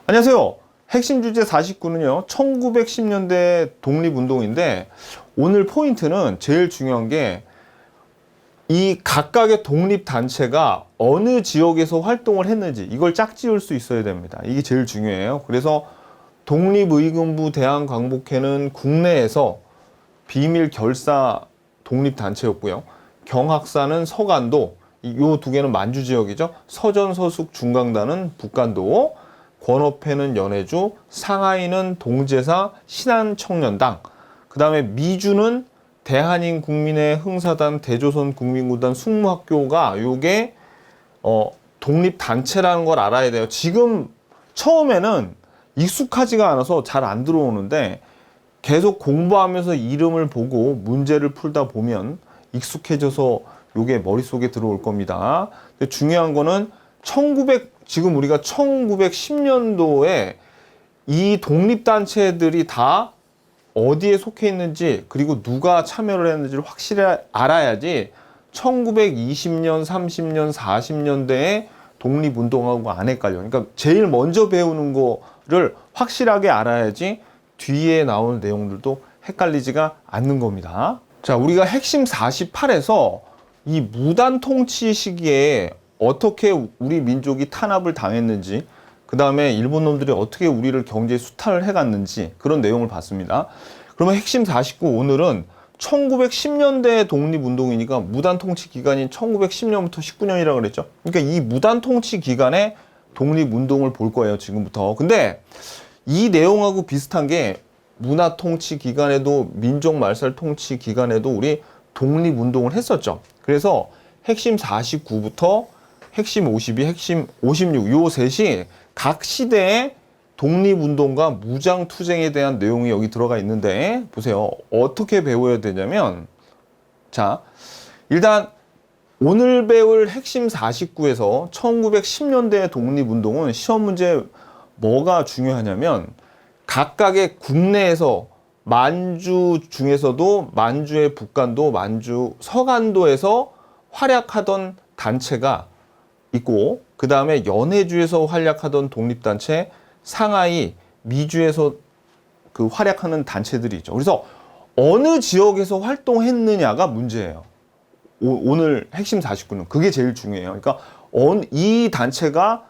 안녕하세요. 핵심 주제 49는요, 1910년대 독립운동인데, 오늘 포인트는 제일 중요한 게, 이 각각의 독립단체가 어느 지역에서 활동을 했는지, 이걸 짝지을 수 있어야 됩니다. 이게 제일 중요해요. 그래서 독립의금부 대한광복회는 국내에서 비밀 결사 독립단체였고요. 경학사는 서간도, 이 두 개는 만주 지역이죠. 서전서숙 중강단은 북간도, 권업회는 연해주, 상하이는 동제사 신한청년당, 그 다음에 미주는 대한인 국민의 흥사단, 대조선 국민군단, 숙무학교가 요게 독립단체라는 걸 알아야 돼요. 지금 처음에는 익숙하지가 않아서 잘 안 들어오는데 계속 공부하면서 이름을 보고 문제를 풀다 보면 익숙해져서 요게 머릿속에 들어올 겁니다. 근데 중요한 거는 지금 우리가 1910년도에 이 독립단체들이 다 어디에 속해 있는지, 그리고 누가 참여를 했는지를 확실히 알아야지 1920년, 30년, 40년대에 독립운동하고 안 헷갈려. 그러니까 제일 먼저 배우는 거를 확실하게 알아야지 뒤에 나오는 내용들도 헷갈리지가 않는 겁니다. 자, 우리가 핵심 48에서 이 무단 통치 시기에 어떻게 우리 민족이 탄압을 당했는지, 그 다음에 일본 놈들이 어떻게 우리를 경제 수탈을 해갔는지 그런 내용을 봤습니다. 그러면 핵심 49 오늘은 1910년대 독립운동이니까 무단 통치 기간인 1910년부터 19년이라고 그랬죠. 그러니까 이 무단 통치 기간에 독립운동을 볼 거예요, 지금부터. 근데 이 내용하고 비슷한 게 문화 통치 기간에도, 민족 말살 통치 기간에도 우리 독립운동을 했었죠. 그래서 핵심 49부터 핵심 52, 핵심 56, 요 셋이 각 시대의 독립운동과 무장투쟁에 대한 내용이 여기 들어가 있는데, 보세요. 어떻게 배워야 되냐면, 자, 일단 오늘 배울 핵심 49에서 1910년대 독립운동은 시험 문제 뭐가 중요하냐면, 각각의 국내에서 만주 중에서도 만주의 북간도, 만주 서간도에서 활약하던 단체가 있고, 그 다음에 연해주에서 활약하던 독립단체, 상하이, 미주에서 그 활약하는 단체들이 있죠. 그래서 어느 지역에서 활동했느냐가 문제예요. 오늘 핵심 49는 그게 제일 중요해요. 그러니까 이 단체가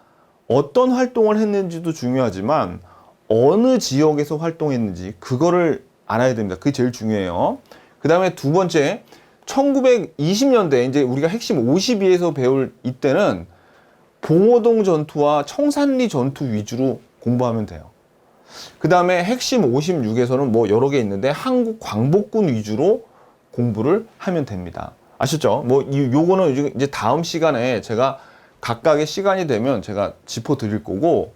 어떤 활동을 했는지도 중요하지만 어느 지역에서 활동했는지 그거를 알아야 됩니다. 그게 제일 중요해요. 그 다음에 두 번째, 1920년대 이제 우리가 핵심 52에서 배울 이때는 봉오동 전투와 청산리 전투 위주로 공부하면 돼요. 그 다음에 핵심 56에서는 뭐 여러 개 있는데 한국 광복군 위주로 공부를 하면 됩니다. 아셨죠? 뭐 요거는 이제 다음 시간에 제가 각각의 시간이 되면 제가 짚어 드릴 거고,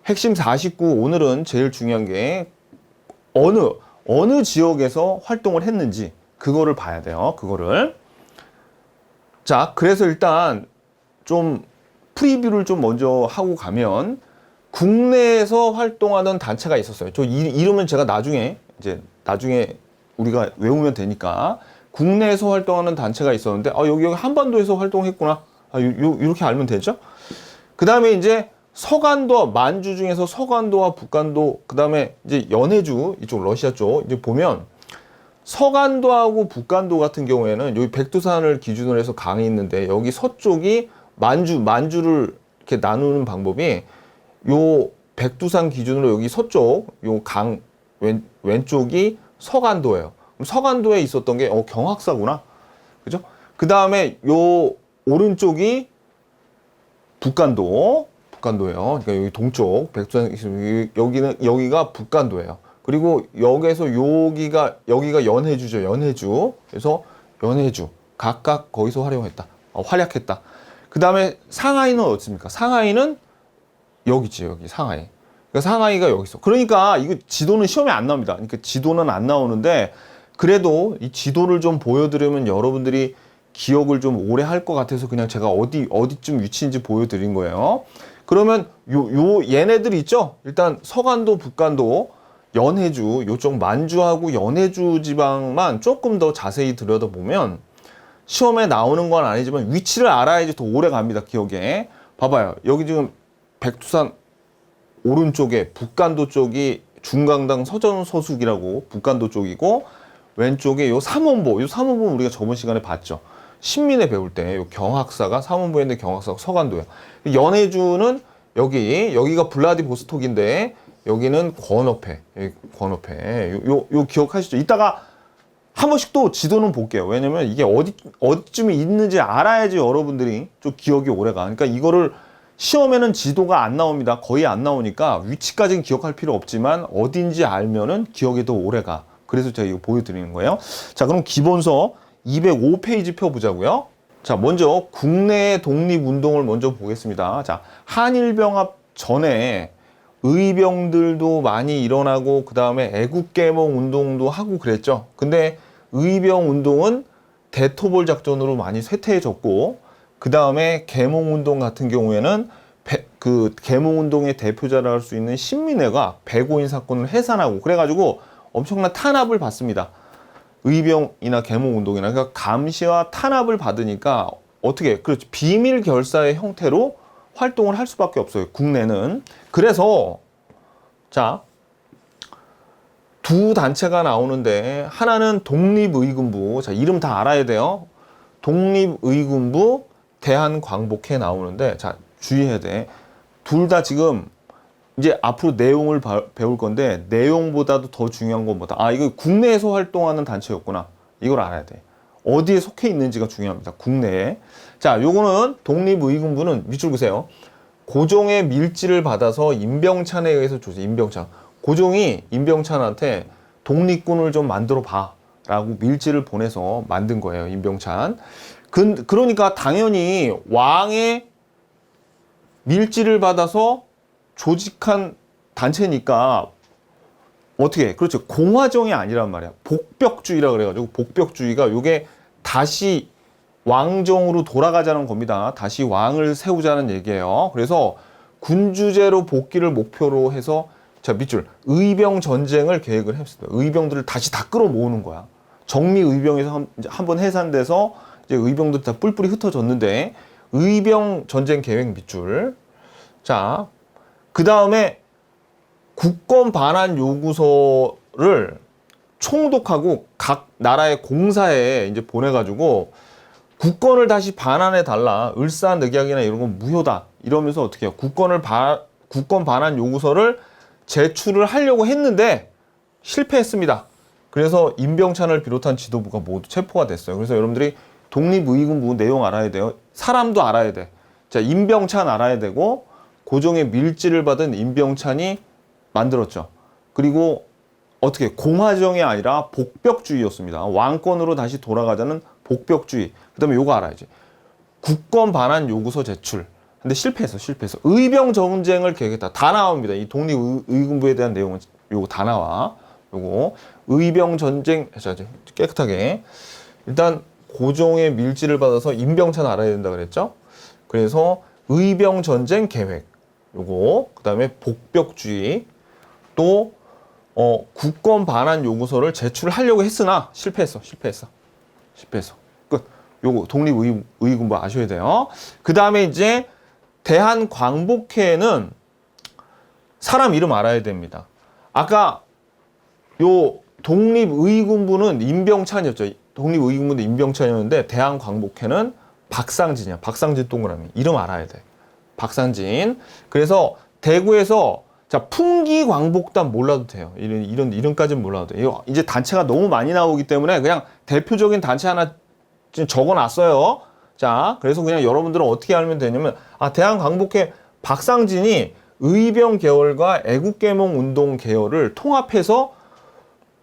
핵심 49 오늘은 제일 중요한 게 어느 지역에서 활동을 했는지 그거를 봐야 돼요. 그거를. 자, 그래서 일단 좀 프리뷰를 좀 먼저 하고 가면, 국내에서 활동하는 단체가 있었어요. 저 이름은 제가 나중에 우리가 외우면 되니까. 국내에서 활동하는 단체가 있었는데, 여기 한반도에서 활동했구나. 이렇게 알면 되죠? 그 다음에 이제 서간도, 만주 중에서 서간도와 북간도, 그 다음에 이제 연해주, 이쪽 러시아 쪽, 이제 보면 서간도하고 북간도 같은 경우에는 여기 백두산을 기준으로 해서 강이 있는데, 여기 서쪽이 만주를 이렇게 나누는 방법이, 요 백두산 기준으로 여기 서쪽, 요 강 왼쪽이 서간도예요. 그럼 서간도에 있었던 게 경학사구나. 그죠? 그 다음에 요 오른쪽이 북간도예요. 그러니까 여기 동쪽 백두산, 여기가 북간도예요. 그리고 여기에서 여기가 연해주죠. 연해주. 그래서 연해주 각각 거기서 활약했다. 그 다음에 상하이는 어떻습니까? 상하이는 여기지, 여기 상하이. 그러니까 상하이가 여기 있어. 그러니까 이거 지도는 시험에 안 나옵니다. 그러니까 지도는 안 나오는데, 그래도 이 지도를 좀 보여드리면 여러분들이 기억을 좀 오래 할 것 같아서 그냥 제가 어디쯤 위치인지 보여드린 거예요. 그러면 얘네들 있죠? 일단 서간도, 북간도, 연해주, 요쪽 만주하고 연해주 지방만 조금 더 자세히 들여다보면 시험에 나오는 건 아니지만 위치를 알아야지 더 오래 갑니다, 기억에. 봐봐요. 여기 지금 백두산 오른쪽에 북간도 쪽이 중강당 서전서숙이라고 북간도 쪽이고, 왼쪽에 요 삼원보, 요 삼원보 우리가 저번 시간에 봤죠. 신민회 배울 때 요 경학사가 삼원보에 있는 경학사가 서간도예요. 연해주는 여기가 블라디보스톡인데 여기는 권어패, 권어패. 요 기억하시죠? 이따가 한 번씩 또 지도는 볼게요. 왜냐면 이게 어디쯤에 있는지 알아야지 여러분들이 좀 기억이 오래가. 그러니까 이거를 시험에는 지도가 안 나옵니다. 거의 안 나오니까 위치까지는 기억할 필요 없지만 어딘지 알면은 기억이 더 오래가. 그래서 제가 이거 보여드리는 거예요. 자, 그럼 기본서 205페이지 펴 보자고요. 자, 먼저 국내 독립운동을 먼저 보겠습니다. 자, 한일병합 전에 의병들도 많이 일어나고 그 다음에 애국개몽 운동도 하고 그랬죠. 근데 의병 운동은 대토벌 작전으로 많이 쇠퇴해졌고, 그 다음에 계몽 운동 같은 경우에는 그 계몽 운동의 대표자라 할 수 있는 신민회가 백오인 사건을 해산하고 그래가지고 엄청난 탄압을 받습니다. 의병이나 계몽 운동이나, 그러니까 감시와 탄압을 받으니까 어떻게, 그렇죠, 비밀 결사의 형태로 활동을 할 수밖에 없어요, 국내는. 그래서 자, 두 단체가 나오는데 하나는 독립의군부, 자, 이름 다 알아야 돼요. 독립의군부, 대한광복회 나오는데, 자, 주의해야 돼. 둘 다 지금 이제 앞으로 내용을 배울 건데, 내용보다도 더 중요한 건 뭐다? 아, 이거 국내에서 활동하는 단체였구나. 이걸 알아야 돼. 어디에 속해 있는지가 중요합니다, 국내에. 자, 요거는 독립의군부는 밑줄 보세요. 고종의 밀지를 받아서 임병찬에 의해서 임병찬. 고종이 임병찬한테 독립군을 좀 만들어 봐 라고 밀지를 보내서 만든 거예요, 임병찬. 그러니까 당연히 왕의 밀지를 받아서 조직한 단체니까 어떻게, 그렇죠, 공화정이 아니란 말이야. 복벽주의라 그래가지고, 복벽주의가 요게 다시 왕정으로 돌아가자는 겁니다. 다시 왕을 세우자는 얘기예요. 그래서 군주제로 복귀를 목표로 해서, 자, 밑줄, 의병 전쟁을 계획을 했습니다. 의병들을 다시 다 끌어모으는 거야. 정미의병에서 한번 해산돼서 이제 의병들 다 뿔뿔이 흩어졌는데, 의병 전쟁 계획 밑줄. 자, 그 다음에 국권 반환 요구서를 총독하고 각 나라의 공사에 이제 보내가지고 국권을 다시 반환해 달라. 을사늑약이나 이런 건 무효다. 이러면서 어떻게 해요? 국권 반환 요구서를 제출을 하려고 했는데 실패했습니다. 그래서 임병찬을 비롯한 지도부가 모두 체포가 됐어요. 그래서 여러분들이 독립의군부 내용 알아야 돼요. 사람도 알아야 돼. 자, 임병찬 알아야 되고, 고종의 밀지를 받은 임병찬이 만들었죠. 그리고 어떻게, 공화정이 아니라 복벽주의였습니다. 왕권으로 다시 돌아가자는 복벽주의. 그 다음에 요거 알아야지. 국권 반환 요구서 제출. 근데 실패했어. 의병 전쟁을 계획했다. 다 나옵니다. 이 독립의군부에 대한 내용은 요거 다 나와. 요거 의병 전쟁, 자, 깨끗하게. 일단 고종의 밀지를 받아서 임병찬 알아야 된다 그랬죠. 그래서 의병 전쟁 계획. 요거, 그 다음에 복벽주의, 또 국권 반환 요구서를 제출하려고 했으나 실패했어. 끝. 요거 독립의군부 아셔야 돼요. 그 다음에 이제 대한광복회는 사람 이름 알아야 됩니다. 아까 요 독립의군부는 임병찬이었죠. 독립의군부는 임병찬이었는데 대한광복회는 박상진이야. 박상진 동그라미. 이름 알아야 돼. 박상진. 그래서 대구에서, 자, 풍기광복단 몰라도 돼요. 이런 이름까지는 몰라도 돼. 이거 이제 단체가 너무 많이 나오기 때문에 그냥 대표적인 단체 하나 적어놨어요. 자, 그래서 그냥 여러분들은 어떻게 알면 되냐면, 아, 대한광복회 박상진이 의병 계열과 애국계몽 운동 계열을 통합해서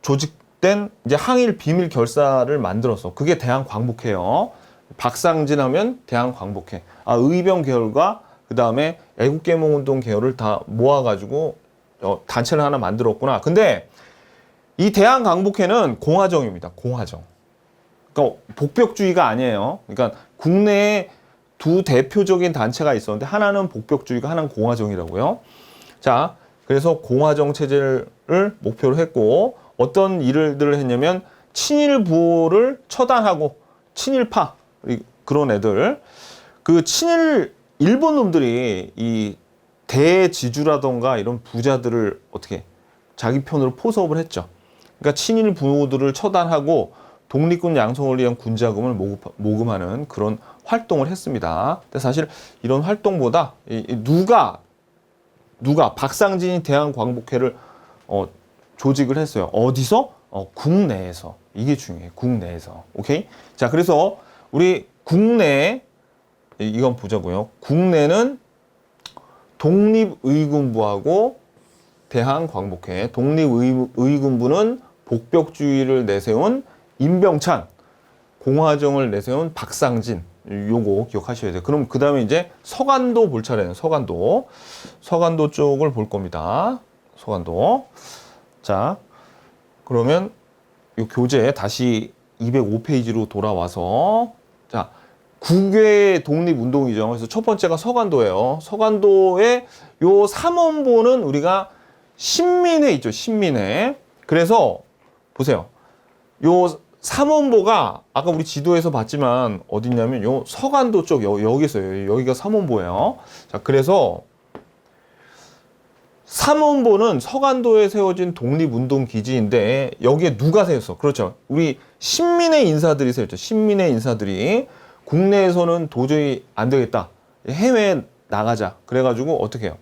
조직된 이제 항일 비밀 결사를 만들었어. 그게 대한광복회예요. 박상진 하면 대한광복회. 아, 의병 계열과 그 다음에 애국계몽 운동 계열을 다 모아가지고 단체를 하나 만들었구나. 근데 이 대한광복회는 공화정입니다. 공화정. 그러니까 복벽주의가 아니에요. 그러니까 국내에 두 대표적인 단체가 있었는데 하나는 복벽주의가, 하나는 공화정이라고요. 자, 그래서 공화정 체제를 목표로 했고, 어떤 일들을 했냐면 친일 부호를 처단하고, 친일파 그런 애들, 그 친일 일본 놈들이 이 대지주라던가 이런 부자들을 어떻게 자기 편으로 포섭을 했죠. 그러니까 친일 부호들을 처단하고 독립군 양성을 위한 군자금을 모금하는 그런 활동을 했습니다. 근데 사실 이런 활동보다 누가 박상진이 대한광복회를 조직을 했어요. 어디서? 국내에서. 이게 중요해요. 국내에서. 오케이? 자, 그래서 우리 국내 이건 보자고요. 국내는 독립의군부하고 대한광복회. 독립의군부는 복벽주의를 내세운 임병찬, 공화정을 내세운 박상진. 요거 기억하셔야 돼요. 그럼 그 다음에 이제 서간도 볼 차례는 서간도 쪽을 볼 겁니다. 서간도. 자, 그러면 이 교재 다시 205페이지로 돌아와서 자, 국외 독립운동이죠. 그래서 첫 번째가 서간도예요. 서간도의 요 3원보는 우리가 신민회 있죠. 신민회. 그래서 보세요. 요 3원보가 아까 우리 지도에서 봤지만 어딨냐면 요 서간도 쪽 여기 있어요. 여기가 3원보예요. 자, 그래서 3원보는 서간도에 세워진 독립운동 기지인데 여기에 누가 세웠어? 그렇죠. 우리 신민의 인사들이 세웠죠. 신민의 인사들이 국내에서는 도저히 안 되겠다. 해외에 나가자. 그래가지고 어떻게 해요?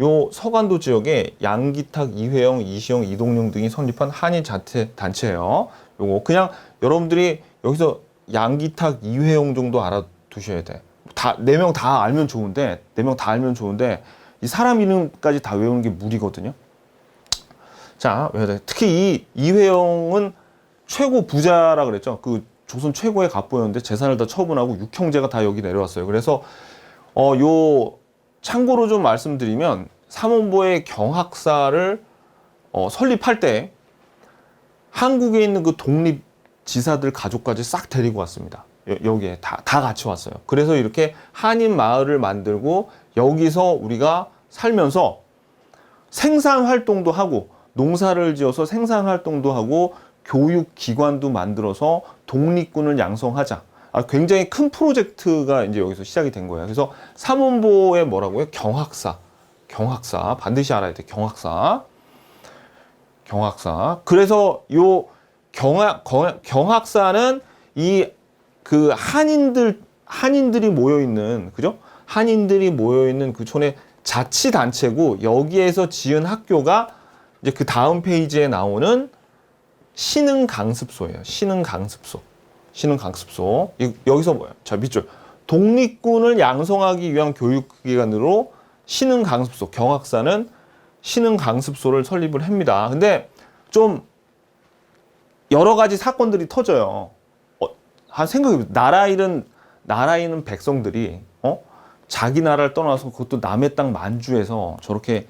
요 서간도 지역에 양기탁, 이회영, 이시영, 이동영 등이 설립한 한인 자체 단체예요. 요거 그냥 여러분들이 여기서 양기탁, 이회영 정도 알아두셔야 돼. 다 4명 다 알면 좋은데 4명 다 알면 좋은데 이 사람 이름까지 다 외우는 게 무리거든요. 자, 외워야 돼. 특히 이 이회영은 최고 부자라 그랬죠. 그 조선 최고의 갑부였는데 재산을 다 처분하고 6형제가 다 여기 내려왔어요. 그래서 요 참고로 좀 말씀드리면 삼원보의 경학사를 설립할 때 한국에 있는 그 독립지사들 가족까지 싹 데리고 왔습니다. 여기에 다 같이 왔어요. 그래서 이렇게 한인 마을을 만들고 여기서 우리가 살면서 생산 활동도 하고 농사를 지어서 생산 활동도 하고 교육기관도 만들어서 독립군을 양성하자. 굉장히 큰 프로젝트가 이제 여기서 시작이 된 거예요. 그래서 삼원보의 뭐라고요? 경학사. 반드시 알아야 돼. 경학사. 그래서 요 경학사는 이 그 한인들이 모여 있는, 그죠? 한인들이 모여 있는 그 촌의 자치단체고 여기에서 지은 학교가 이제 그 다음 페이지에 나오는 신흥강습소예요. 신흥강습소. 여기서 뭐야? 자, 밑줄. 독립군을 양성하기 위한 교육기관으로 신흥강습소, 경학사는 신흥강습소를 설립을 합니다. 근데 좀 여러 가지 사건들이 터져요. 한 생각해보세요. 나라 잃은 백성들이 자기 나라를 떠나서 그것도 남의 땅 만주에서 저렇게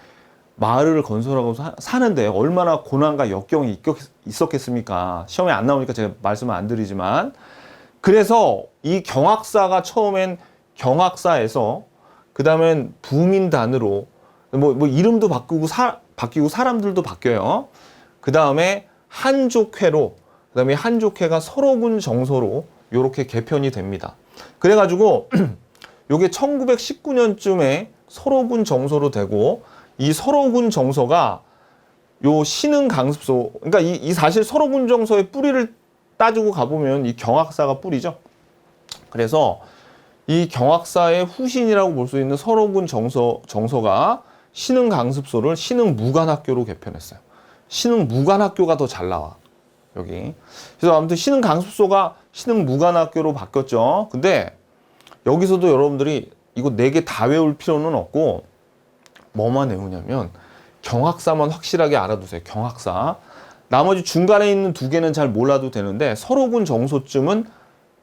마을을 건설하고 사는데 얼마나 고난과 역경이 있었겠습니까? 시험에 안 나오니까 제가 말씀을 안 드리지만, 그래서 이 경학사가 처음엔 경학사에서 그 다음엔 부민단으로 뭐 이름도 바뀌고 사람들도 바뀌어요. 그 다음에 한족회로, 그 다음에 한족회가 설호군 정서로 이렇게 개편이 됩니다. 그래가지고 요게 1919년쯤에 설호군 정서로 되고, 이 설호군 정서가 요 신흥강습소, 그러니까 이 사실 설호군 정서의 뿌리를 따지고 가보면 이 경학사가 뿌리죠. 그래서 이 경학사의 후신이라고 볼 수 있는 설호군 정서가 신흥강습소를 신흥무관학교로 개편했어요. 신흥무관학교가 더 잘 나와, 여기. 그래서 아무튼 신흥강습소가 신흥무관학교로 바뀌었죠. 근데 여기서도 여러분들이 이거 4개 다 외울 필요는 없고 뭐만 외우냐면 경학사만 확실하게 알아두세요. 경학사. 나머지 중간에 있는 2개는 잘 몰라도 되는데 설호군 정서쯤은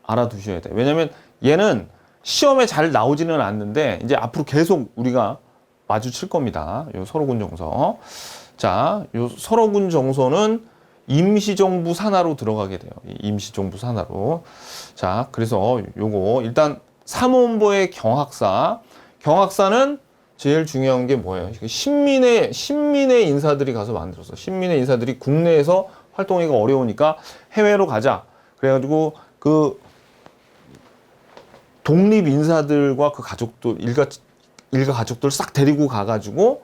알아두셔야 돼요. 왜냐면 얘는 시험에 잘 나오지는 않는데 이제 앞으로 계속 우리가 마주칠 겁니다. 요 설호군 정서. 자, 요 설호군 정서는 임시정부 산하로 들어가게 돼요. 임시정부 산하로. 자, 그래서 요거 일단 삼원보의 경학사는 제일 중요한 게 뭐예요? 신민의 인사들이 가서 만들었어. 신민의 인사들이 국내에서 활동하기가 어려우니까 해외로 가자. 그래가지고 그 독립 인사들과 그 가족도 일가 가족들 싹 데리고 가가지고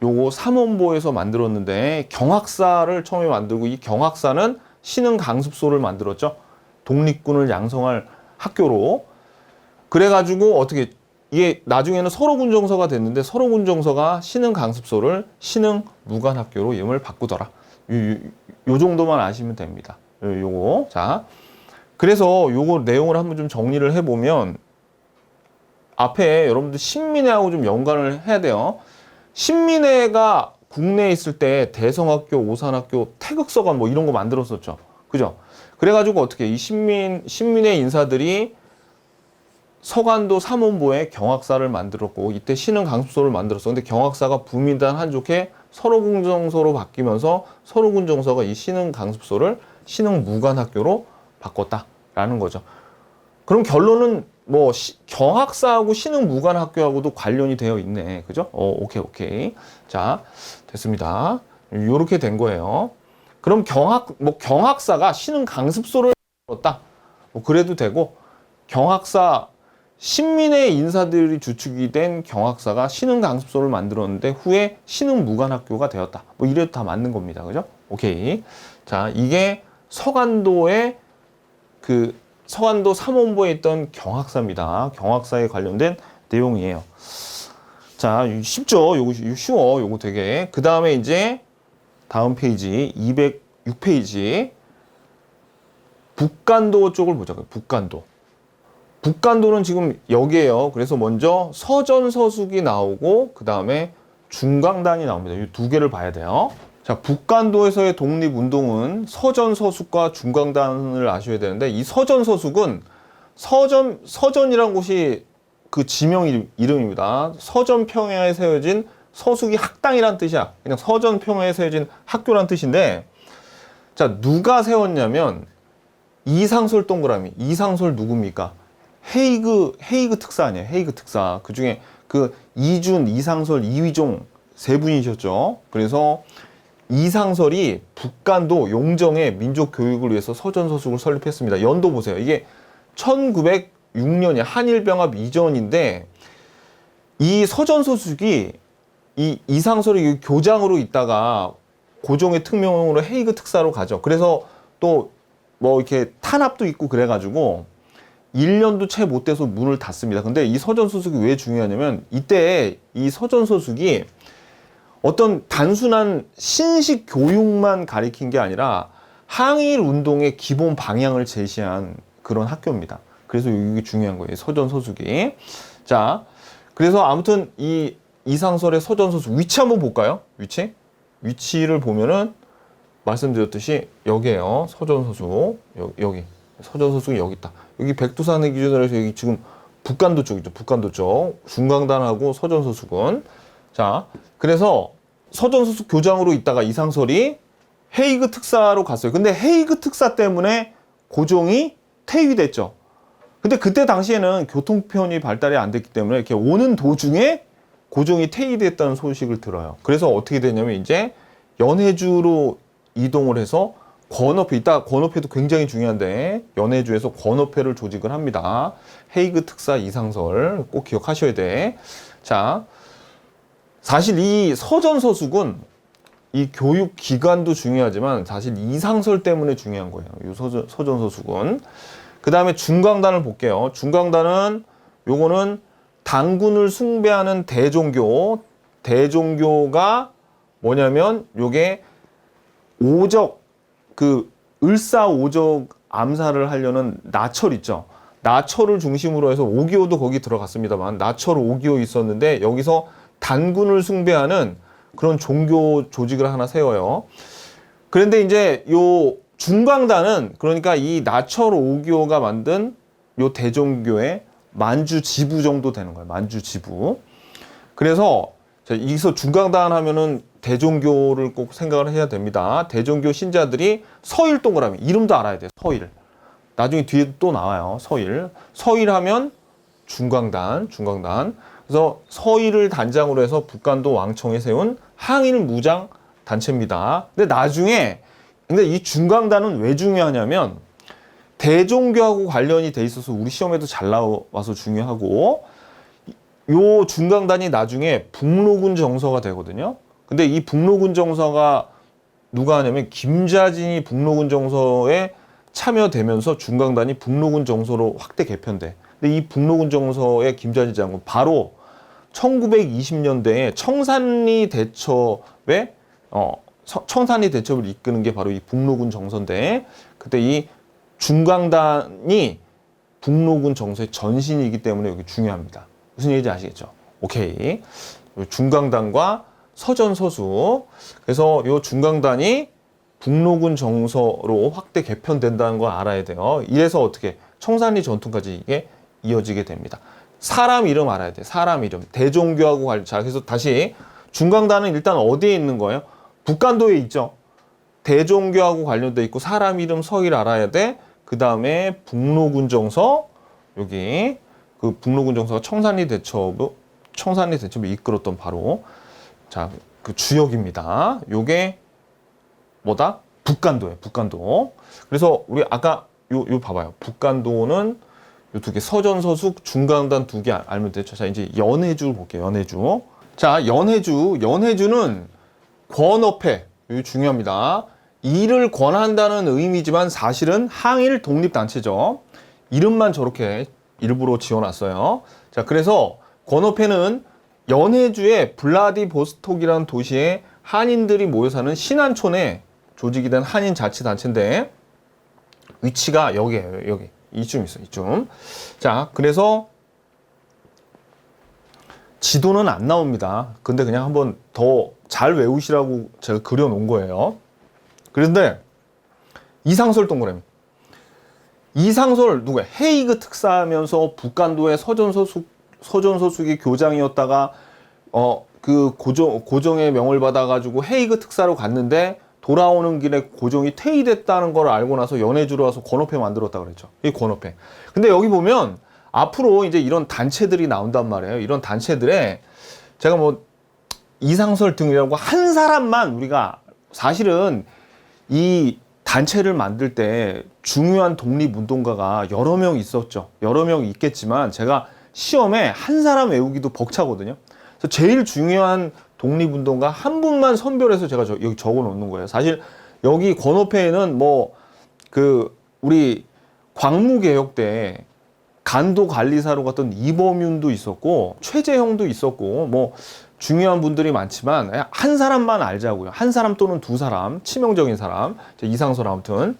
요거 삼원보에서 만들었는데 경학사를 처음에 만들고 이 경학사는 신흥 강습소를 만들었죠. 독립군을 양성할 학교로. 그래가지고 어떻게 이게 나중에는 서로군정서가 됐는데 서로군정서가 신흥 강습소를 신흥 무관학교로 이름을 바꾸더라. 요 정도만 아시면 됩니다. 요거. 자. 그래서 요거 내용을 한번 좀 정리를 해보면 앞에 여러분들 신민회하고 좀 연관을 해야 돼요. 신민회가 국내에 있을 때 대성학교, 오산학교, 태극서관 뭐 이런 거 만들었었죠. 그죠? 그래가지고 어떻게 이 신민회 인사들이 서간도 삼원보에 경학사를 만들었고 이때 신흥 강습소를 만들었어. 근데 경학사가 부민단 한족해 서로군정서로 바뀌면서 서로군정서가 이 신흥 강습소를 신흥 무관학교로 바꿨다라는 거죠. 그럼 결론은 뭐 경학사하고 신흥 무관학교하고도 관련이 되어 있네. 그죠? 오케이. 자, 됐습니다. 요렇게 된 거예요. 그럼 경학사가 신흥 강습소를 만들었다. 뭐 그래도 되고 경학사 신민회 인사들이 주축이 된 경학사가 신흥 강습소를 만들었는데 후에 신흥 무관학교가 되었다. 뭐 이래도 다 맞는 겁니다. 그죠? 오케이. 자, 이게 서간도의 서간도 삼원보에 있던 경학사입니다. 경학사에 관련된 내용이에요. 자, 쉽죠? 요거 쉬워. 요거 되게. 그 다음에 이제 다음 페이지 206페이지 북간도 쪽을 보자고요. 북간도는 지금 여기에요. 그래서 먼저 서전서숙이 나오고 그 다음에 중강단이 나옵니다. 이 두 개를 봐야 돼요. 자, 북간도에서의 독립운동은 서전서숙과 중강단을 아셔야 되는데 이 서전서숙은 서전이란 곳이 그 지명 이름입니다. 서전평야에 세워진 서숙이 학당이란 뜻이야. 그냥 서전평야에 세워진 학교란 뜻인데 자, 누가 세웠냐면 이상솔 동그라미. 이상솔 누굽니까? 헤이그 특사 아니에요. 헤이그 특사. 그 중에 그 이준, 이상솔, 이휘종 세 분이셨죠. 그래서 이상설이 북간도 용정의 민족 교육을 위해서 서전서숙을 설립했습니다. 연도 보세요. 이게 1906년이 한일병합 이전인데 이 서전서숙이 이 이상설이 교장으로 있다가 고종의 특명으로 헤이그 특사로 가죠. 그래서 또 뭐 이렇게 탄압도 있고 그래가지고 1년도 채 못 돼서 문을 닫습니다. 근데 이 서전서숙이 왜 중요하냐면 이때 이 서전서숙이 어떤 단순한 신식 교육만 가리킨 게 아니라 항일 운동의 기본 방향을 제시한 그런 학교입니다. 그래서 이게 중요한 거예요. 서전서숙이. 자, 그래서 아무튼 이 이상설의 서전서숙 위치 한번 볼까요? 위치를 보면은 말씀드렸듯이 여기에요. 서전서숙. 여기. 서전서숙이 여기 있다. 여기 백두산을 기준으로 해서 여기 지금 북간도 쪽이죠. 북간도 쪽. 중강단하고 서전서숙은. 자, 그래서 서전서숙 교장으로 있다가 이상설이 헤이그 특사로 갔어요. 근데 헤이그 특사 때문에 고종이 퇴위 됐죠. 근데 그때 당시에는 교통편이 발달이 안 됐기 때문에 이렇게 오는 도중에 고종이 퇴위됐다는 소식을 들어요. 그래서 어떻게 되냐면 이제 연해주로 이동을 해서 권업회, 이따 권업회도 굉장히 중요한데 연해주에서 권업회를 조직을 합니다. 헤이그 특사 이상설 꼭 기억하셔야 돼. 자, 사실 이 서전서숙은 이 교육 기관도 중요하지만 사실 이상설 때문에 중요한 거예요. 이 서전서숙은. 그 다음에 중강단을 볼게요. 중강단은 요거는 당군을 숭배하는 대종교가 뭐냐면 요게 을사오적 암살을 하려는 나철 있죠. 나철을 중심으로 해서 5.25도 거기 들어갔습니다만 나철 5.25 있었는데 여기서 단군을 숭배하는 그런 종교 조직을 하나 세워요. 그런데 이제 요 중강단은 그러니까 이 나철 5.25가 만든 요 대종교의 만주 지부 정도 되는 거예요. 만주 지부. 그래서 여기서 중강단 하면은 대종교를 꼭 생각을 해야 됩니다. 대종교 신자들이 서일 동그라미 이름도 알아야 돼요. 서일. 나중에 뒤에 또 나와요. 서일 하면 중강단. 그래서 서일을 단장으로 해서 북간도 왕청에 세운 항일 무장 단체입니다. 근데 이 중강단은 왜 중요하냐면 대종교하고 관련이 돼 있어서 우리 시험에도 잘 나와서 중요하고 요 중강단이 나중에 북로군 정서가 되거든요. 근데 이 북로군 정서가 누가 하냐면 김자진이 북로군 정서에 참여되면서 중강단이 북로군 정서로 확대 개편돼. 근데 이 북로군 정서의 김자진 장군 바로 1920년대에 청산리 대첩에 청산리 대첩을 이끄는 게 바로 이 북로군 정서인데, 그때 이 중강단이 북로군 정서의 전신이기 때문에 여기 중요합니다. 무슨 얘기인지 아시겠죠? 오케이. 중강단과 서전서수. 그래서 이 중강단이 북로군 정서로 확대 개편된다는 걸 알아야 돼요. 이래서 어떻게 청산리 전투까지 이게 이어지게 됩니다. 사람 이름 알아야 돼. 사람 이름. 대종교하고 관련. 자, 그래서 다시 중강단은 일단 어디에 있는 거예요? 북간도에 있죠. 대종교하고 관련돼 있고 사람 이름 서일 알아야 돼. 그 다음에 북로군 정서, 여기 그 북로군 정서가 청산리 대첩을 이끌었던 바로 자, 그 주역입니다. 요게 뭐다? 북간도예요. 북간도. 그래서 우리 아까 요 봐봐요. 북간도는 요 두 개, 서전서숙, 중강단 두 개 알면 되죠. 자, 이제 연해주 볼게요. 연해주. 자, 연해주는 권업회. 이거 중요합니다. 이를 권한다는 의미지만 사실은 항일 독립단체죠. 이름만 저렇게 일부러 지어놨어요. 자, 그래서 권업회는 연해주의 블라디보스톡이라는 도시에 한인들이 모여 사는 신안촌에 조직이 된 한인 자치단체인데 위치가 여기에요. 여기. 이쯤 있어요. 이쯤. 자, 그래서 지도는 안 나옵니다. 근데 그냥 한번 더 잘 외우시라고 제가 그려놓은 거예요. 그런데 이상솔 동그라미. 이상솔 누구야? 헤이그 특사하면서 북간도의 서전서숙이 교장이었다가 그 고종의 명을 받아가지고 헤이그 특사로 갔는데 돌아오는 길에 고종이 퇴위됐다는 걸 알고 나서 연해주로 와서 권업회 만들었다 그랬죠. 이 권업회. 근데 여기 보면 앞으로 이제 이런 단체들이 나온단 말이에요. 이런 단체들에 제가 뭐 이상설 등이라고 한 사람만 우리가 사실은 이 단체를 만들 때 중요한 독립운동가가 여러 명 있었죠. 여러 명 있겠지만 제가 시험에 한 사람 외우기도 벅차거든요. 그래서 제일 중요한 독립운동가 한 분만 선별해서 제가 여기 적어 놓는 거예요. 사실 여기 권업회에는 뭐 우리 광무개혁 때 간도 관리사로 갔던 이범윤도 있었고 최재형도 있었고 뭐 중요한 분들이 많지만 한 사람만 알자고요. 한 사람 또는 두 사람, 치명적인 사람. 이상설 아무튼.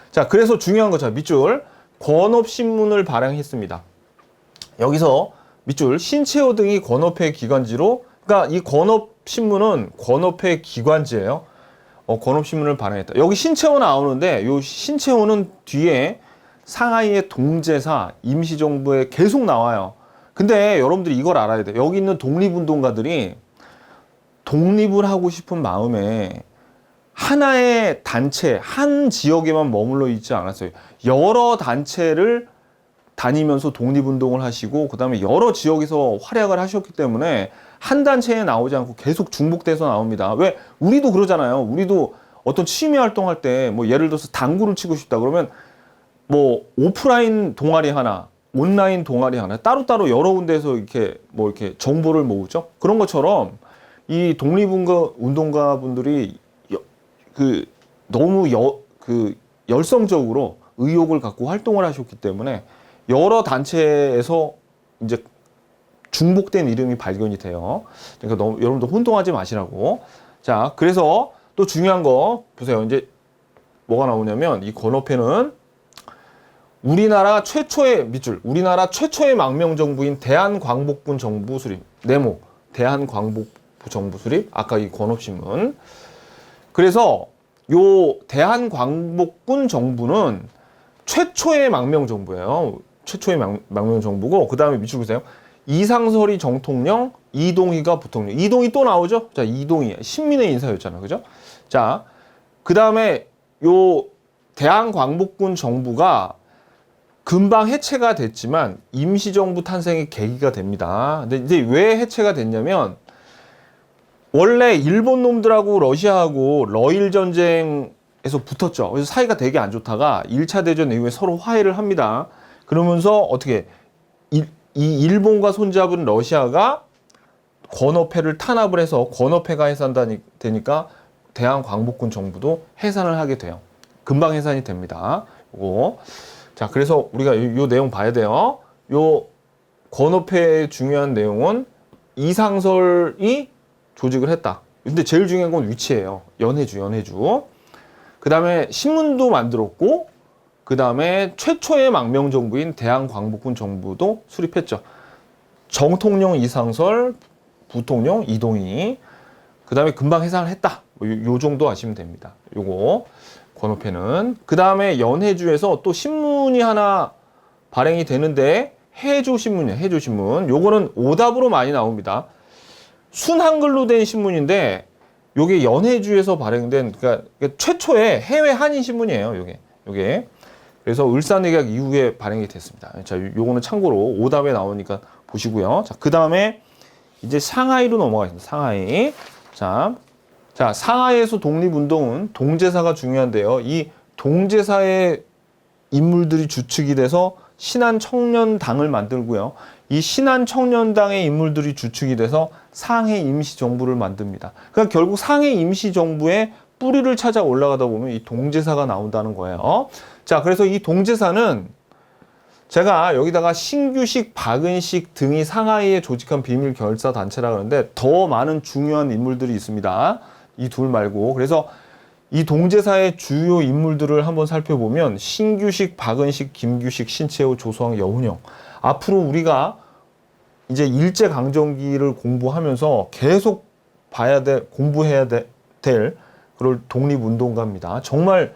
자, 그래서 중요한 거 자, 밑줄 권업신문을 발행했습니다. 여기서 밑줄 신채호 등이 권업회 기관지로, 그러니까 이 권업신문은 권업회 기관지예요. 권업신문을 발행했다. 여기 신채호 나오는데 요 신채호는 뒤에 상하이의 동제사 임시정부에 계속 나와요. 근데 여러분들이 이걸 알아야 돼요. 여기 있는 독립운동가들이 독립을 하고 싶은 마음에 하나의 단체, 한 지역에만 머물러 있지 않았어요. 여러 단체를 다니면서 독립운동을 하시고 그 다음에 여러 지역에서 활약을 하셨기 때문에 한 단체에 나오지 않고 계속 중복돼서 나옵니다. 왜? 우리도 그러잖아요. 우리도 어떤 취미 활동할 때 뭐 예를 들어서 당구를 치고 싶다 그러면 뭐 오프라인 동아리 하나, 온라인 동아리 하나 따로따로 여러 군데에서 이렇게 뭐 이렇게 정보를 모으죠. 그런 것처럼 이 독립운동가 분들이 너무 열성적으로 의욕을 갖고 활동을 하셨기 때문에 여러 단체에서 이제 중복된 이름이 발견이 돼요. 그러니까 너무 여러분들 혼동하지 마시라고. 자, 그래서 또 중요한 거 보세요. 이제 뭐가 나오냐면 이 권업회는 우리나라 최초의 밑줄, 우리나라 최초의 망명정부인 대한광복군 정부 수립, 네모, 대한광복부 정부 수립, 아까 이 권업신문. 그래서 요 대한광복군 정부는 최초의 망명정부예요. 최초의 망명정부고, 그 다음에 밑줄 보세요. 이상설이 정통령, 이동희가 부통령. 이동희 또 나오죠? 자, 이동희. 신민의 인사였잖아. 그죠? 자, 그 다음에 요 대한광복군 정부가 금방 해체가 됐지만 임시정부 탄생의 계기가 됩니다. 근데 이제 왜 해체가 됐냐면 원래 일본 놈들하고 러시아하고 러일 전쟁에서 붙었죠. 그래서 사이가 되게 안 좋다가 1차 대전 이후에 서로 화해를 합니다. 그러면서 어떻게 이 일본과 손잡은 러시아가 건어패를 탄압을 해서 건어패가 해산되니까 대한광복군 정부도 해산을 하게 돼요. 금방 해산이 됩니다. 요거. 자, 그래서 우리가 요 내용 봐야 돼요. 요 건어패의 중요한 내용은 이상설이 조직을 했다. 근데 제일 중요한 건 위치예요. 연해주. 그 다음에 신문도 만들었고, 그 다음에 최초의 망명 정부인 대한광복군 정부도 수립했죠. 정통령 이상설, 부통령 이동희. 그 다음에 금방 해산을 했다. 요 정도 아시면 됩니다. 요거 건어패는. 그 다음에 연해주에서 또 신문이 하나 발행이 되는데 해조신문이에요. 해조신문. 요거는 오답으로 많이 나옵니다. 순한글로 된 신문인데 요게 연해주에서 발행된 그러니까 최초의 해외 한인 신문이에요. 요게. 그래서 을사늑약 이후에 발행이 됐습니다. 자, 요거는 참고로 오답에 나오니까 보시고요. 자, 그 다음에 이제 상하이로 넘어가겠습니다. 상하이. 자, 상하이에서 독립운동은 동제사가 중요한데요. 이 동제사의 인물들이 주축이 돼서 신한청년당을 만들고요. 이 신한청년당의 인물들이 주축이 돼서 상해 임시정부를 만듭니다. 그러니까 결국 상해 임시정부의 뿌리를 찾아 올라가다 보면 이 동제사가 나온다는 거예요. 자, 그래서 이 동제사는 제가 여기다가 신규식, 박은식 등이 상하이에 조직한 비밀 결사 단체라 그러는데 더 많은 중요한 인물들이 있습니다. 이 둘 말고. 그래서 이 동제사의 주요 인물들을 한번 살펴보면 신규식, 박은식, 김규식, 신채호, 조소왕, 여운형. 앞으로 우리가 이제 일제강점기를 공부하면서 계속 공부해야 될 그럴 독립운동가입니다. 정말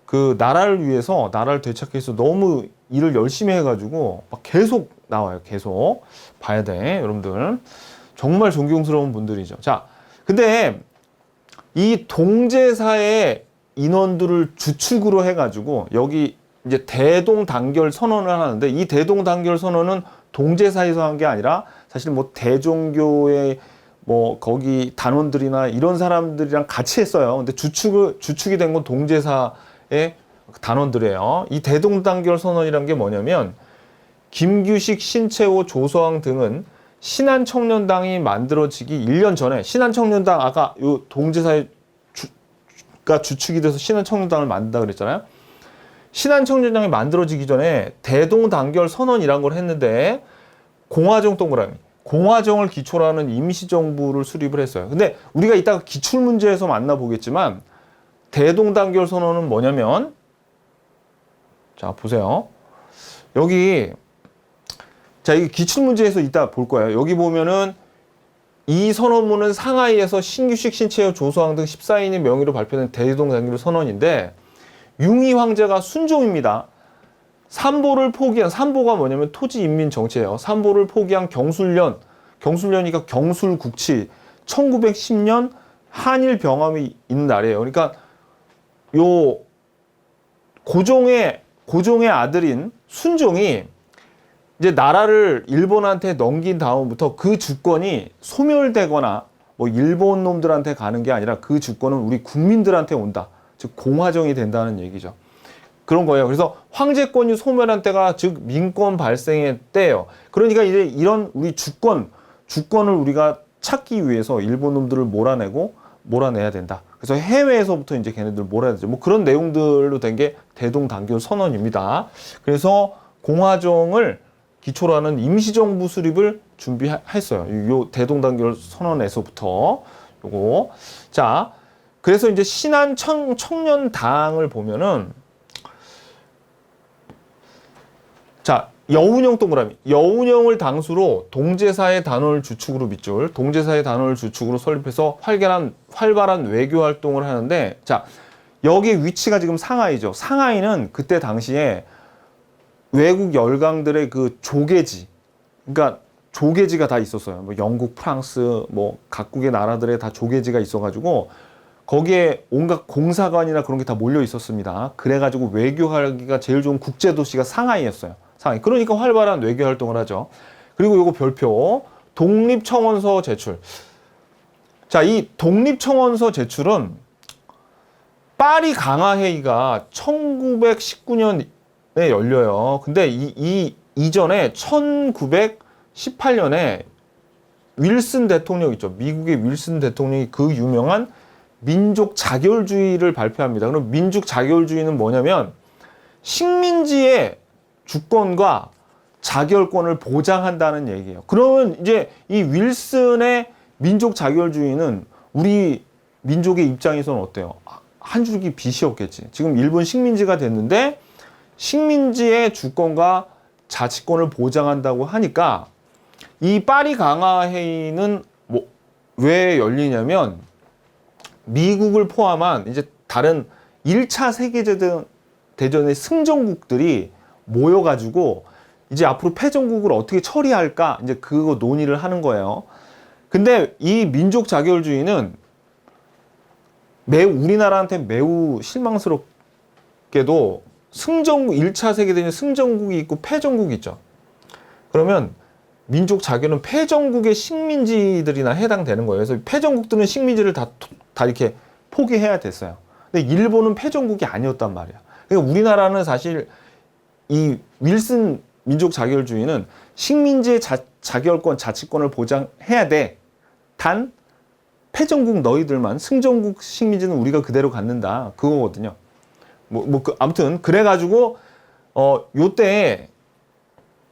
그 나라를 위해서, 나라를 되찾기 위해서 너무 일을 열심히 해가지고 막 계속 나와요. 계속 봐야 돼, 여러분들. 정말 존경스러운 분들이죠. 자, 근데 이 동제사의 인원들을 주축으로 해가지고 여기 이제 대동단결 선언을 하는데 이 대동단결 선언은 동제사에서 한 게 아니라 사실 뭐 대종교의 뭐 거기 단원들이나 이런 사람들이랑 같이 했어요. 근데 주축이 된 건 동제사의 단원들이에요. 이 대동단결 선언이란 게 뭐냐면 김규식, 신채호, 조소왕 등은 신한청년당이 만들어지기 1년 전에 신한청년당 아까 요 동제사가 주축이 돼서 신한청년당을 만든다 그랬잖아요. 신한청년당이 만들어지기 전에 대동단결 선언이란 걸 했는데 공화정 동그라미, 공화정을 기초로 하는 임시정부를 수립을 했어요. 근데 우리가 이따가 기출문제에서 만나보겠지만 대동단결 선언은 뭐냐면 자, 보세요. 여기 자, 이게 기출문제에서 이따 볼 거예요. 여기 보면은 이 선언문은 상하이에서 신규식, 신채호, 조소왕 등 14인의 명의로 발표된 대동단결 선언인데 융희 황제가 순종입니다. 삼보가 뭐냐면 토지인민정치예요. 삼보를 포기한 경술년이니까 경술국치 1910년 한일 병합이 있는 날이에요. 그러니까 요 고종의 아들인 순종이 이제 나라를 일본한테 넘긴 다음부터 그 주권이 소멸되거나 뭐 일본 놈들한테 가는 게 아니라 그 주권은 우리 국민들한테 온다. 즉 공화정이 된다는 얘기죠. 그런 거예요. 그래서 황제권이 소멸한 때가 즉 민권 발생의 때예요. 그러니까 이제 이런 우리 주권을 우리가 찾기 위해서 일본 놈들을 몰아내야 된다. 그래서 해외에서부터 이제 걔네들 몰아내야 되죠. 뭐 그런 내용들로 된 게 대동단결 선언입니다. 그래서 공화정을 기초로 하는 임시정부 수립을 준비했어요. 요 대동단결 선언에서부터 요거. 자, 그래서 이제 신한청년당을 보면은 자, 여운형 동그라미. 여운형을 당수로 동제사의 단원을 주축으로 밑줄, 동제사의 단원을 주축으로 설립해서 활발한 외교 활동을 하는데, 자, 여기 위치가 지금 상하이죠. 상하이는 그때 당시에 외국 열강들의 그 조계지, 그러니까 조계지가 다 있었어요. 뭐 영국, 프랑스, 뭐 각국의 나라들에 다 조계지가 있어가지고 거기에 온갖 공사관이나 그런 게 다 몰려 있었습니다. 그래가지고 외교하기가 제일 좋은 국제도시가 상하이였어요. 상하이. 그러니까 활발한 외교 활동을 하죠. 그리고 요거 별표, 독립청원서 제출. 자, 이 독립청원서 제출은 파리 강화회의가 1919년에 열려요. 근데 이 이전에 1918년에 윌슨 대통령 있죠. 미국의 윌슨 대통령이 그 유명한 민족 자결주의를 발표합니다. 그럼 민족 자결주의는 뭐냐면 식민지의 주권과 자결권을 보장한다는 얘기예요. 그러면 이제 이 윌슨의 민족 자결주의는 우리 민족의 입장에서는 어때요? 한 줄기 빛이었겠지. 지금 일본 식민지가 됐는데 식민지의 주권과 자치권을 보장한다고 하니까 이 파리 강화 회의는 뭐 왜 열리냐면 미국을 포함한 이제 다른 1차 세계대전의 승전국들이 모여가지고 이제 앞으로 패전국을 어떻게 처리할까 이제 그거 논의를 하는 거예요. 근데 이 민족 자결주의는 매우 우리나라한테 매우 실망스럽게도 승전국 1차 세계대전 승전국이 있고 패전국이 있죠. 그러면 민족 자결은 패전국의 식민지들이나 해당되는 거예요. 그래서 패전국들은 식민지를 다 이렇게 포기해야 됐어요. 근데 일본은 패전국이 아니었단 말이야. 그러니까 우리나라는 사실 이 윌슨 민족 자결주의는 식민지의 자결권, 자치권을 보장해야 돼. 단 패전국 너희들만 승전국 식민지는 우리가 그대로 갖는다. 그거거든요. 아무튼 그래가지고 요때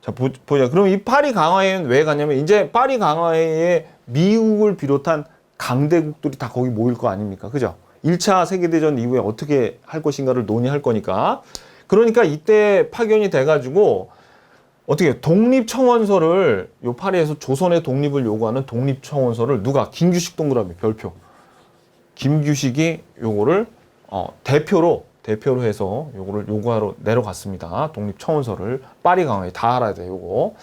자 보자. 그럼 이 파리 강화회의는 왜 가냐면 이제 파리 강화회의에 미국을 비롯한 강대국들이 다 거기 모일 거 아닙니까? 그죠? 1차 세계대전 이후에 어떻게 할 것인가를 논의할 거니까. 그러니까 이때 파견이 돼가지고 어떻게 독립청원서를 요 파리에서 조선의 독립을 요구하는 독립청원서를 누가 김규식 동그라미 별표 김규식이 요거를 대표로 해서 요거를 요구하러 내려갔습니다. 독립청원서를 파리 강화에 다 알아야 돼. 요거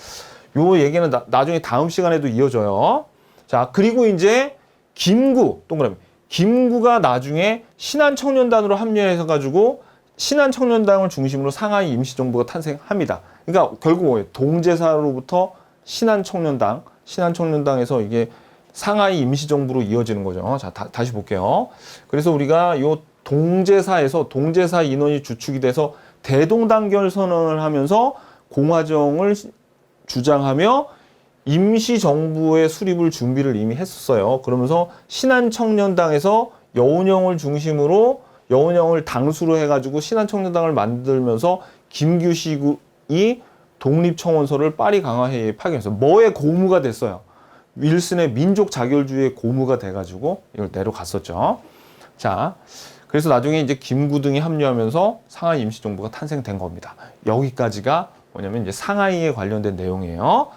요 얘기는 나중에 다음 시간에도 이어져요. 자 그리고 이제 김구 동그라미 김구가 나중에 신한청년단으로 합류해서 가지고 신한청년당을 중심으로 상하이 임시정부가 탄생합니다. 그러니까 결국 뭐예요? 동제사로부터 신한청년당에서 이게 상하이 임시정부로 이어지는 거죠. 자, 다시 볼게요. 그래서 우리가 요 동제사 인원이 주축이 돼서 대동단결 선언을 하면서 공화정을 주장하며 임시정부의 수립을 준비를 이미 했었어요. 그러면서 신한청년당에서 여운형을 중심으로 여운형을 당수로 해가지고 신한청년당을 만들면서 김규식이 독립청원서를 파리 강화회의에 파견해서 뭐의 고무가 됐어요. 윌슨의 민족 자결주의의 고무가 돼가지고 이걸 내려갔었죠. 자, 그래서 나중에 이제 김구 등이 합류하면서 상하이 임시정부가 탄생된 겁니다. 여기까지가 뭐냐면 이제 상하이에 관련된 내용이에요.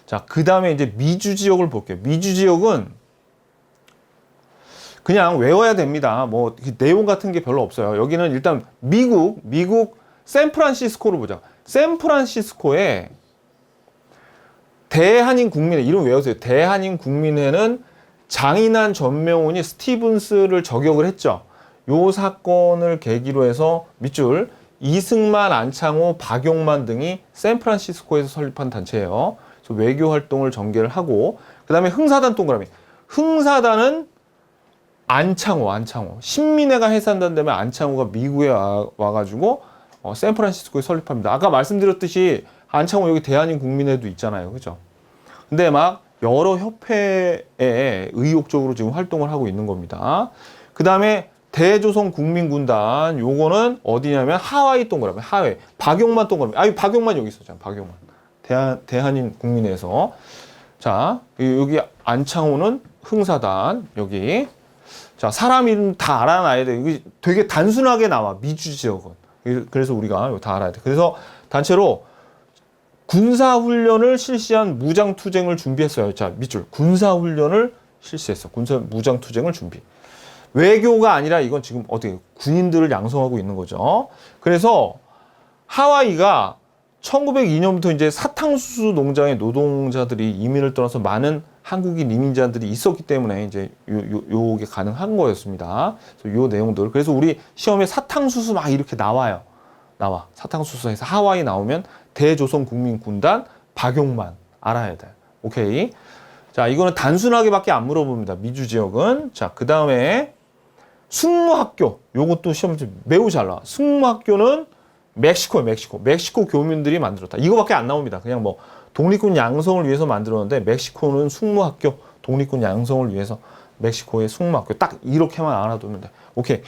자, 그 다음에 이제 미주 지역을 볼게요. 미주 지역은 그냥 외워야 됩니다. 뭐 내용 같은 게 별로 없어요. 여기는 일단 미국 샌프란시스코를 보자. 샌프란시스코에 대한인 국민회 이름 외우세요. 대한인 국민회는 장인한 전명훈이 스티븐스를 저격을 했죠. 요 사건을 계기로 해서 밑줄 이승만, 안창호, 박용만 등이 샌프란시스코에서 설립한 단체예요. 그래서 외교 활동을 전개를 하고 그 다음에 흥사단 동그라미. 흥사단은 안창호 신민회가 해산단 다음에 안창호가 미국에 와가지고 샌프란시스코에 설립합니다. 아까 말씀드렸듯이 안창호 여기 대한인 국민회도 있잖아요. 그죠? 근데 막 여러 협회에 의욕적으로 지금 활동을 하고 있는 겁니다. 그 다음에 대조선 국민군단 요거는 어디냐면 하와이 동그라미 하와이 박용만 동그라미 박용만 여기 있었잖아. 박용만 대한인 국민회에서 자 여기 안창호는 흥사단 여기 자 사람 이름 다 알아놔야 돼. 이게 되게 단순하게 나와 미주 지역은. 그래서 우리가 이거 다 알아야 돼. 그래서 단체로 군사훈련을 실시한 무장투쟁을 준비했어요. 자 밑줄 군사훈련을 실시했어. 무장투쟁을 준비. 외교가 아니라 이건 지금 어떻게 군인들을 양성하고 있는 거죠. 그래서 하와이가 1902년부터 이제 사탕수수 농장의 노동자들이 이민을 떠나서 많은 한국인 이민자들이 있었기 때문에 이제 요게 가능한 거였습니다. 그래서 요 내용들. 그래서 우리 시험에 사탕수수 막 이렇게 나와. 사탕수수에서 하와이 나오면 대조선 국민군단 박용만 알아야 돼. 오케이. 자, 이거는 단순하게밖에 안 물어봅니다. 미주 지역은. 자, 그 다음에 승무학교. 요것도 시험 매우 잘 나와. 승무학교는 멕시코 교민들이 만들었다. 이거밖에 안 나옵니다. 그냥 뭐 독립군 양성을 위해서 만들었는데 멕시코는 숙무학교, 독립군 양성을 위해서 멕시코의 숙무학교 딱 이렇게만 알아두면 돼. 오케이.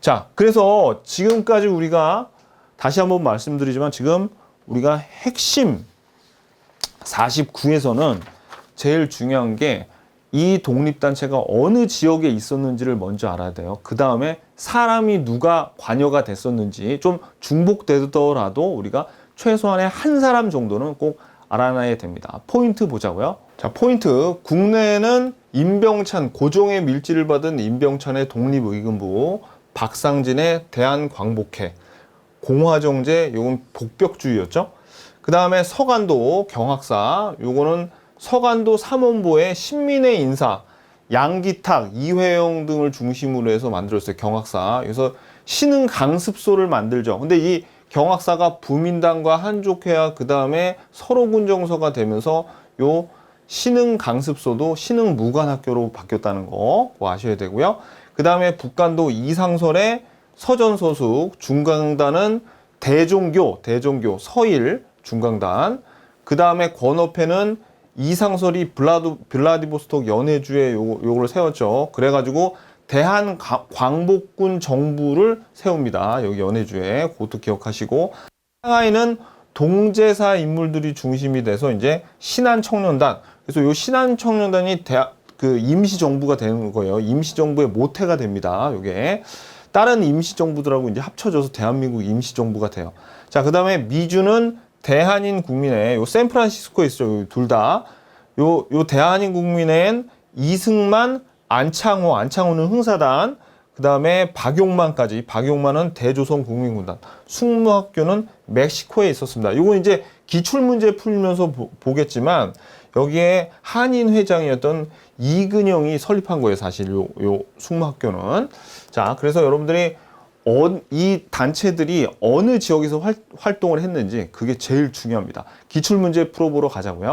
자, 그래서 지금까지 우리가 다시 한번 말씀드리지만 지금 우리가 핵심 49에서는 제일 중요한 게 이 독립단체가 어느 지역에 있었는지를 먼저 알아야 돼요. 그 다음에 사람이 누가 관여가 됐었는지 좀 중복되더라도 우리가 최소한의 한 사람 정도는 꼭 알아놔야 됩니다. 포인트 보자고요. 자, 포인트. 국내에는 임병찬, 고종의 밀지를 받은 임병찬의 독립의금부, 박상진의 대한광복회, 공화정제, 요건 복벽주의였죠. 그 다음에 서간도 경학사, 요거는 서간도 삼원보의 신민의 인사, 양기탁, 이회영 등을 중심으로 해서 만들었어요. 경학사. 그래서 신흥 강습소를 만들죠. 근데 이 경학사가 부민당과 한족회와 그 다음에 서로군정서가 되면서 요 신흥 강습소도 신흥 무관학교로 바뀌었다는 거 아셔야 되고요. 그 다음에 북간도 이상설의 서전서숙, 중강단은 대종교, 서일 중강단. 그 다음에 권업회는 이상설이 블라디보스톡 연해주에 요거를 세웠죠. 그래가지고 대한 광복군 정부를 세웁니다. 여기 연해주에 그것도 기억하시고, 상하이는 동제사 인물들이 중심이 돼서 이제 신한청년단. 그래서 요 신한청년단이 그 임시정부가 되는 거예요. 임시정부의 모태가 됩니다. 요게 다른 임시정부들하고 이제 합쳐져서 대한민국 임시정부가 돼요. 자, 그 다음에 미주는 대한인 국민회, 요 샌프란시스코에 있어요. 둘 다. 요 대한인 국민회엔 이승만, 안창호는 흥사단, 그 다음에 박용만까지, 박용만은 대조선 국민군단, 숙무학교는 멕시코에 있었습니다. 요건 이제 기출문제 풀면서 보겠지만, 여기에 한인 회장이었던 이근영이 설립한 거예요, 사실 요 숙무학교는. 자, 그래서 여러분들이 이 단체들이 어느 지역에서 활동을 했는지 그게 제일 중요합니다. 기출문제 풀어보러 가자고요.